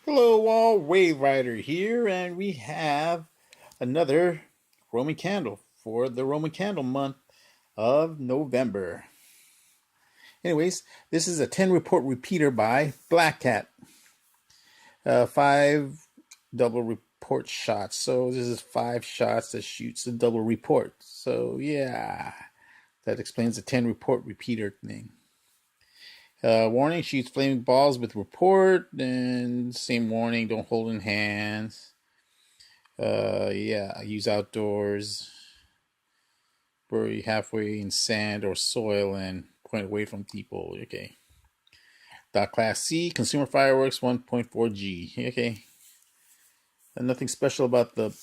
Hello all, Wave Rider here, and we have another Roman candle for the Roman candle month of November. Anyways, this is a 10 report repeater by Black Cat. 5 double report shots. So this is 5 shots that shoots a double report. So yeah, that explains the 10 report repeater thing. Warning, shoots flaming balls with report, and same warning, don't hold in hands. Yeah, use outdoors, bury halfway in sand or soil and point away from people. Okay. Class C, consumer fireworks 1.4G. Okay. And nothing special about the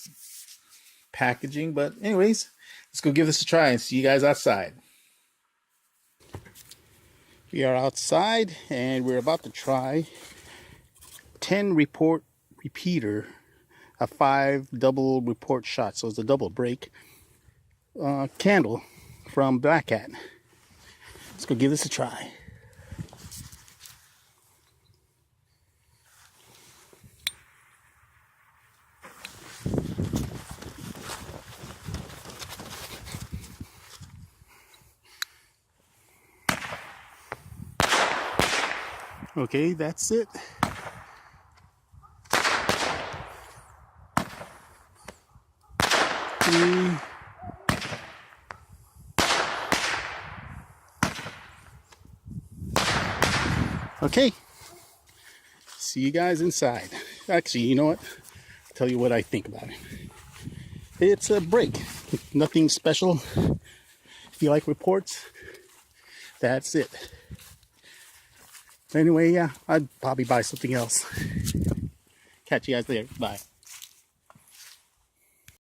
packaging, but anyways, let's go give this a try and see you guys outside. We are outside and we're about to try 10 report repeater, a 5 double report shot. So it's a double break candle from Black Cat. Let's go give this a try. Okay, that's it. Okay, see you guys inside. Actually, you know what? I'll tell you what I think about it. It's a break, nothing special. If you like reports, that's it. Anyway, yeah, I'd probably buy something else. Catch you guys later. Bye.